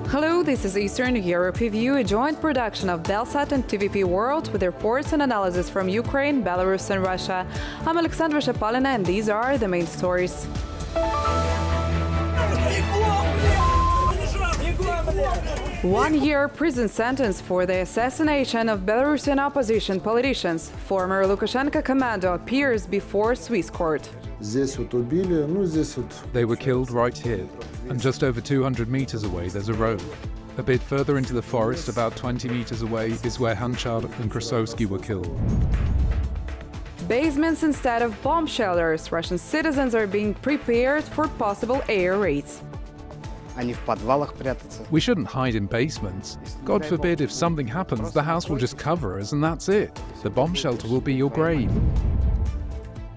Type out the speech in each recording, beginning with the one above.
Hello, this is Eastern Europe Review, a joint production of BELSAT and TVP World with reports and analysis from Ukraine, Belarus and Russia. I'm Alexandra Shapolina and these are the main stories. One-year prison sentence for the assassination of Belarusian opposition politicians. Former Lukashenka commando appears before Swiss court. They were killed right here, and just over 200 meters away there's a road. A bit further into the forest, about 20 meters away, is where Hanchar and Krasovsky were killed. Basements instead of bomb shelters. Russian citizens are being prepared for possible air raids. We shouldn't hide in basements. God forbid if something happens, the house will just cover us and that's it. The bomb shelter will be your grave.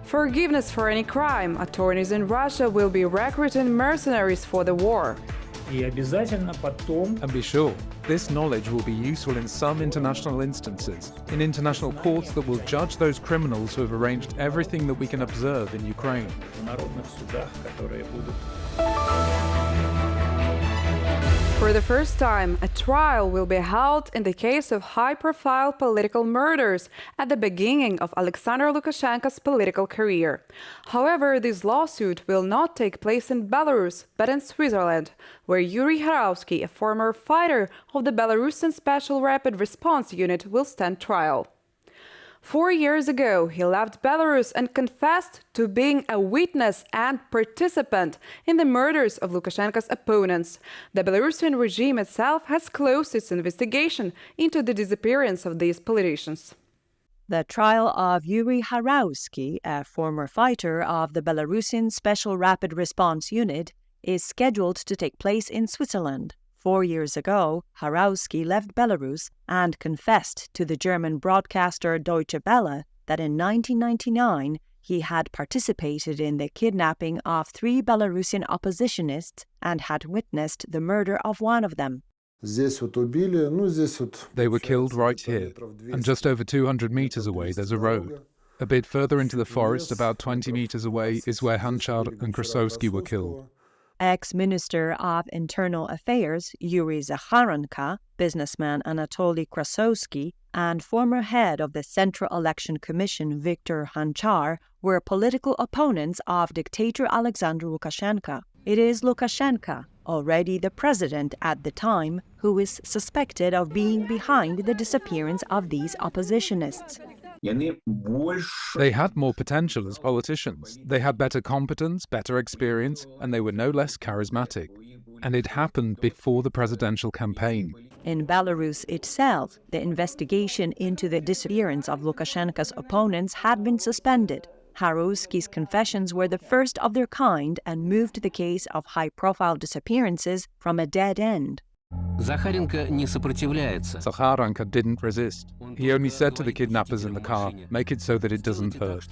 Forgiveness for any crime. Attorneys in Russia will be recruiting mercenaries for the war. And be sure, this knowledge will be useful in some international instances, in international courts that will judge those criminals who have arranged everything that we can observe in Ukraine. For the first time, a trial will be held in the case of high-profile political murders at the beginning of Alexander Lukashenka's political career. However, this lawsuit will not take place in Belarus, but in Switzerland, where Yuri Harovsky, a former fighter of the Belarusian Special Rapid Response Unit, will stand trial. 4 years ago, he left Belarus and confessed to being a witness and participant in the murders of Lukashenka's opponents. The Belarusian regime itself has closed its investigation into the disappearance of these politicians. The trial of Yuri Harovsky, a former fighter of the Belarusian Special Rapid Response Unit, is scheduled to take place in Switzerland. 4 years ago, Harovsky left Belarus and confessed to the German broadcaster Deutsche Welle that in 1999 he had participated in the kidnapping of 3 Belarusian oppositionists and had witnessed the murder of one of them. They were killed right here, and just over 200 meters away there's a road. A bit further into the forest, about 20 meters away, is where Hanchar and Krasovsky were killed. Ex-Minister of Internal Affairs Yuri Zakharenka, businessman Anatoly Krasovsky, and former head of the Central Election Commission Viktor Hanchar were political opponents of dictator Alexander Lukashenka. It is Lukashenka, already the president at the time, who is suspected of being behind the disappearance of these oppositionists. They had more potential as politicians. They had better competence, better experience, and they were no less charismatic. And it happened before the presidential campaign. In Belarus itself, the investigation into the disappearance of Lukashenka's opponents had been suspended. Harovsky's confessions were the first of their kind and moved the case of high-profile disappearances from a dead end. Zakharenka didn't resist. He only said to the kidnappers in the car, "Make it so that it doesn't hurt."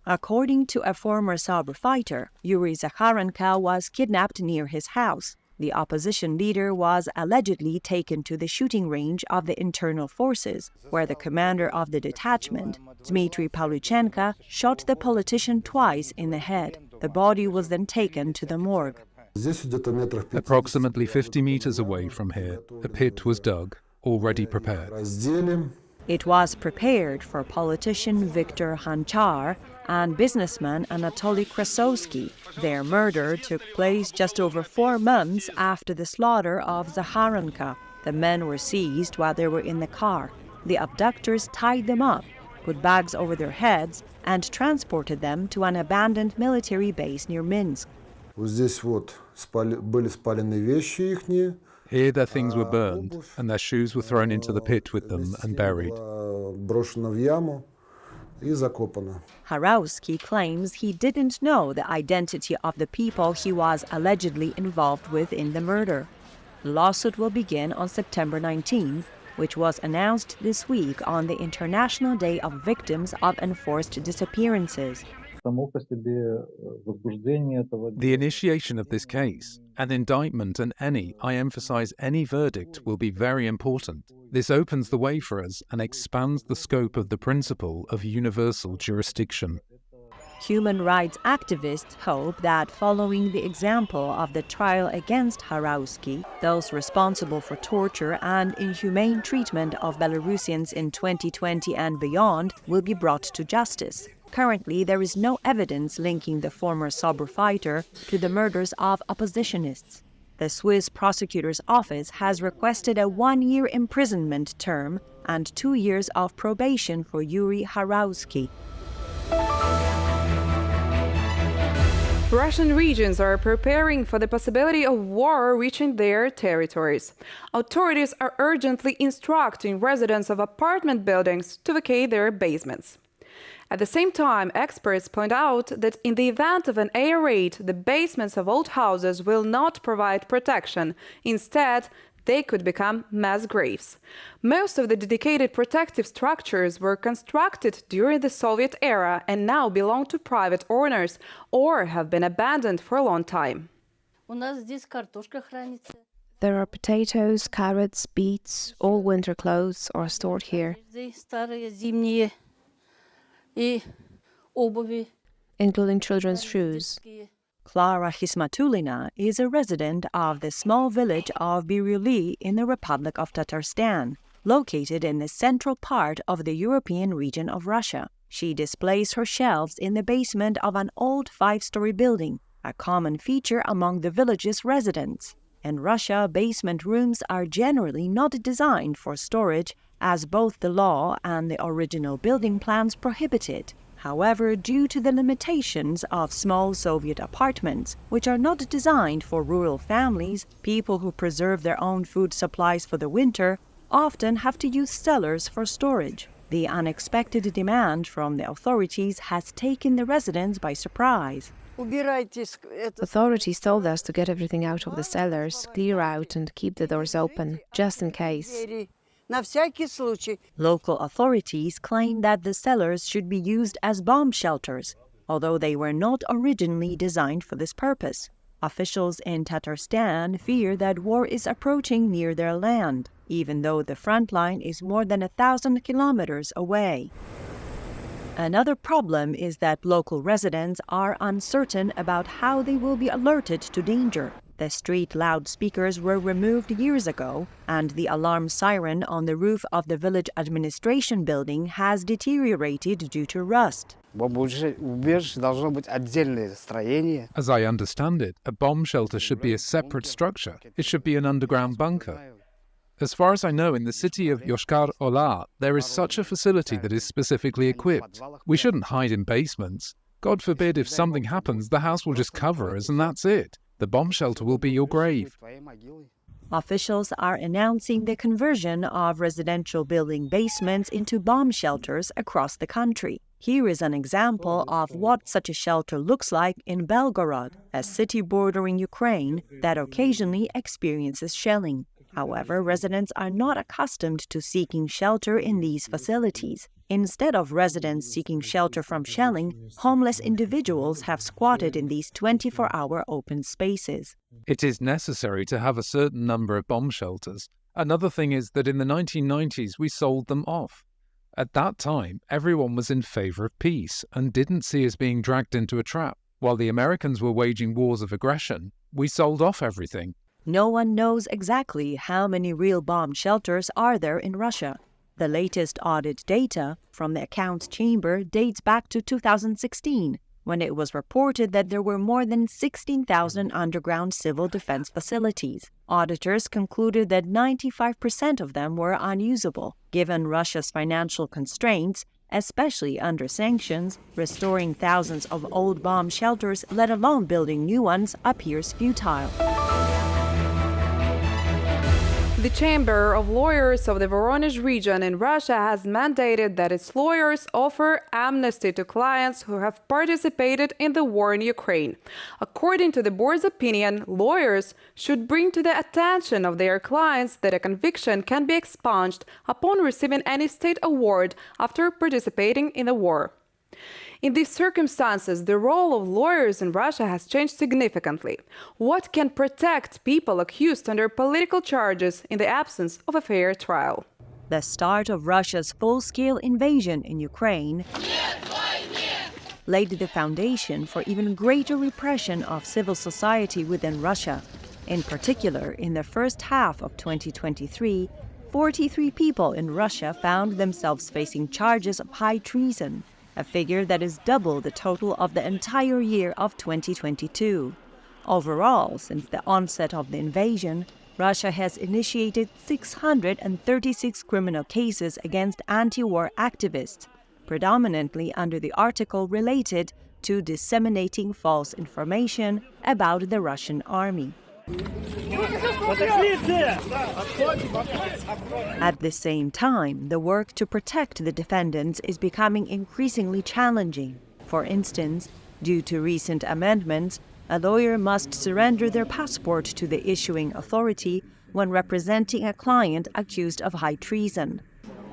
According to a former Sauber fighter, Yuri Zakharenka was kidnapped near his house. The opposition leader was allegedly taken to the shooting range of the internal forces, where the commander of the detachment, Dmitry Pavlychenko, shot the politician twice in the head. The body was then taken to the morgue. Approximately 50 meters away from here, a pit was dug, already prepared. It was prepared for politician Viktor Hanchar and businessman Anatoly Krasovsky. Their murder took place just over 4 months after the slaughter of Zakharenka. The men were seized while they were in the car. The abductors tied them up, put bags over their heads, and transported them to an abandoned military base near Minsk. Here their things were burned, and their shoes were thrown into the pit with them and buried. Harovsky claims he didn't know the identity of the people he was allegedly involved with in the murder. The lawsuit will begin on September 19th, which was announced this week on the International Day of Victims of Enforced Disappearances. The initiation of this case, an indictment and I emphasize any verdict, will be very important. This opens the way for us and expands the scope of the principle of universal jurisdiction. Human rights activists hope that following the example of the trial against Harausky, those responsible for torture and inhumane treatment of Belarusians in 2020 and beyond will be brought to justice. Currently, there is no evidence linking the former SOBR fighter to the murders of oppositionists. The Swiss prosecutor's office has requested a 1-year imprisonment term and 2 years of probation for Yuri Harausky. Russian regions are preparing for the possibility of war reaching their territories. Authorities are urgently instructing residents of apartment buildings to vacate their basements. At the same time, experts point out that in the event of an air raid, the basements of old houses will not provide protection. Instead, they could become mass graves. Most of the dedicated protective structures were constructed during the Soviet era and now belong to private owners or have been abandoned for a long time. There are potatoes, carrots, beets, all winter clothes are stored here, including children's shoes. Klara Hismatulina is a resident of the small village of Biryuli in the Republic of Tatarstan, located in the central part of the European region of Russia. She displays her shelves in the basement of an old 5-story building, a common feature among the village's residents. In Russia, basement rooms are generally not designed for storage, as both the law and the original building plans prohibit it. However, due to the limitations of small Soviet apartments, which are not designed for rural families, people who preserve their own food supplies for the winter often have to use cellars for storage. The unexpected demand from the authorities has taken the residents by surprise. Authorities told us to get everything out of the cellars, clear out and keep the doors open, just in case. Local authorities claim that the cellars should be used as bomb shelters, although they were not originally designed for this purpose. Officials in Tatarstan fear that war is approaching near their land, even though the front line is more than 1,000 kilometers away. Another problem is that local residents are uncertain about how they will be alerted to danger. The street loudspeakers were removed years ago, and the alarm siren on the roof of the village administration building has deteriorated due to rust. As I understand it, a bomb shelter should be a separate structure. It should be an underground bunker. As far as I know, in the city of Yoshkar-Ola, there is such a facility that is specifically equipped. We shouldn't hide in basements. God forbid if something happens, the house will just cover us and that's it. The bomb shelter will be your grave. Officials are announcing the conversion of residential building basements into bomb shelters across the country. Here is an example of what such a shelter looks like in Belgorod, a city bordering Ukraine that occasionally experiences shelling. However, residents are not accustomed to seeking shelter in these facilities. Instead of residents seeking shelter from shelling, homeless individuals have squatted in these 24-hour open spaces. It is necessary to have a certain number of bomb shelters. Another thing is that in the 1990s we sold them off. At that time, everyone was in favor of peace and didn't see us being dragged into a trap. While the Americans were waging wars of aggression, we sold off everything. No one knows exactly how many real bomb shelters are there in Russia. The latest audit data from the accounts chamber dates back to 2016, when it was reported that there were more than 16,000 underground civil defense facilities. Auditors concluded that 95% of them were unusable. Given Russia's financial constraints, especially under sanctions, restoring thousands of old bomb shelters, let alone building new ones, appears futile. The Chamber of Lawyers of the Voronezh region in Russia has mandated that its lawyers offer amnesty to clients who have participated in the war in Ukraine. According to the board's opinion, lawyers should bring to the attention of their clients that a conviction can be expunged upon receiving any state award after participating in the war. In these circumstances, the role of lawyers in Russia has changed significantly. What can protect people accused under political charges in the absence of a fair trial? The start of Russia's full-scale invasion in Ukraine laid the foundation for even greater repression of civil society within Russia. In particular, in the first half of 2023, 43 people in Russia found themselves facing charges of high treason, a figure that is double the total of the entire year of 2022. Overall, since the onset of the invasion, Russia has initiated 636 criminal cases against anti-war activists, predominantly under the article related to disseminating false information about the Russian army. At the same time, the work to protect the defendants is becoming increasingly challenging. For instance, due to recent amendments, a lawyer must surrender their passport to the issuing authority when representing a client accused of high treason.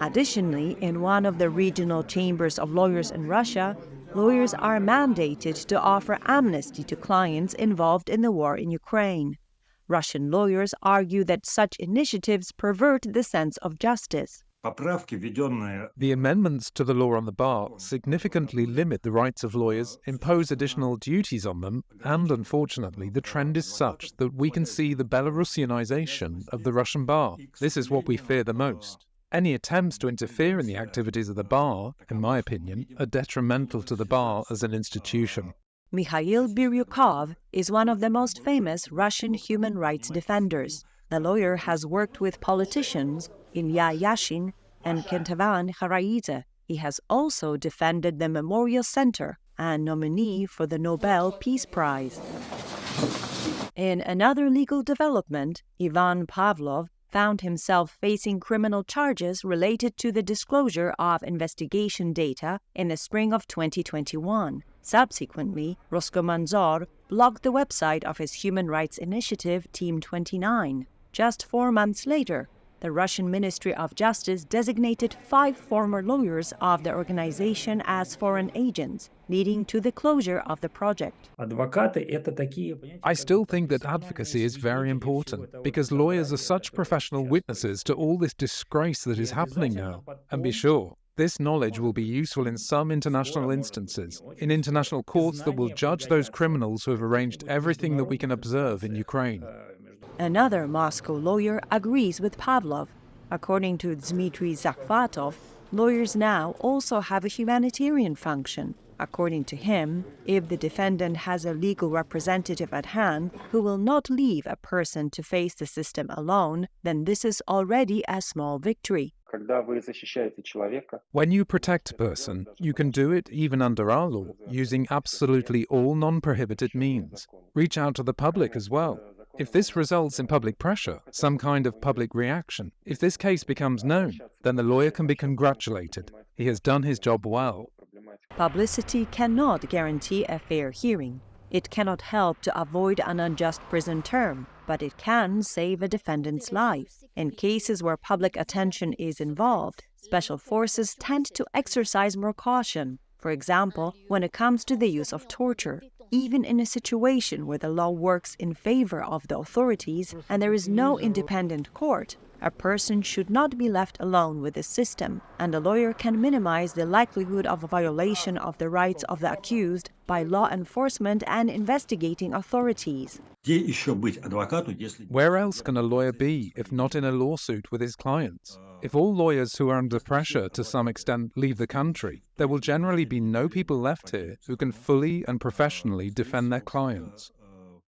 Additionally, in one of the regional chambers of lawyers in Russia, lawyers are mandated to offer amnesty to clients involved in the war in Ukraine. Russian lawyers argue that such initiatives pervert the sense of justice. The amendments to the law on the bar significantly limit the rights of lawyers, impose additional duties on them, and unfortunately the trend is such that we can see the Belarusianization of the Russian bar. This is what we fear the most. Any attempts to interfere in the activities of the bar, in my opinion, are detrimental to the bar as an institution. Mikhail Biryukov is one of the most famous Russian human rights defenders. The lawyer has worked with politicians Ilya Yashin and Kentavan Haraidze. He has also defended the Memorial Center and nominee for the Nobel Peace Prize. In another legal development, Ivan Pavlov found himself facing criminal charges related to the disclosure of investigation data in the spring of 2021. Subsequently, Roskomnadzor blocked the website of his human rights initiative, Team 29. Just 4 months later, the Russian Ministry of Justice designated 5 former lawyers of the organization as foreign agents, leading to the closure of the project. I still think that advocacy is very important because lawyers are such professional witnesses to all this disgrace that is happening now. And be sure, this knowledge will be useful in some international instances, in international courts that will judge those criminals who have arranged everything that we can observe in Ukraine. Another Moscow lawyer agrees with Pavlov. According to Dmitry Zakhvatov, lawyers now also have a humanitarian function. According to him, if the defendant has a legal representative at hand who will not leave a person to face the system alone, then this is already a small victory. When you protect a person, you can do it even under our law, using absolutely all non-prohibited means. Reach out to the public as well. If this results in public pressure, some kind of public reaction, if this case becomes known, then the lawyer can be congratulated. He has done his job well. Publicity cannot guarantee a fair hearing. It cannot help to avoid an unjust prison term, but it can save a defendant's life. In cases where public attention is involved, special forces tend to exercise more caution. For example, when it comes to the use of torture. Even in a situation where the law works in favor of the authorities and there is no independent court, a person should not be left alone with the system, and a lawyer can minimize the likelihood of a violation of the rights of the accused by law enforcement and investigating authorities. Where else can a lawyer be if not in a lawsuit with his clients? If all lawyers who are under pressure to some extent leave the country, there will generally be no people left here who can fully and professionally defend their clients.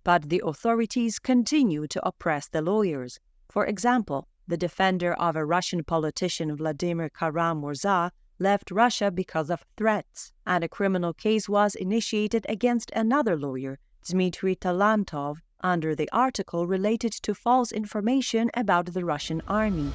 But the authorities continue to oppress the lawyers. For example, the defender of a Russian politician, Vladimir Kara-Murza, left Russia because of threats, and a criminal case was initiated against another lawyer, Dmitry Talantov, under the article related to false information about the Russian army.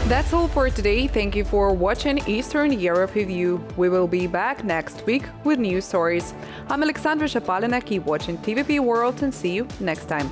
That's all for today. Thank you for watching Eastern Europe Review. We will be back next week with new stories. I'm Alexandra Shapalina. Keep watching TVP World and see you next time.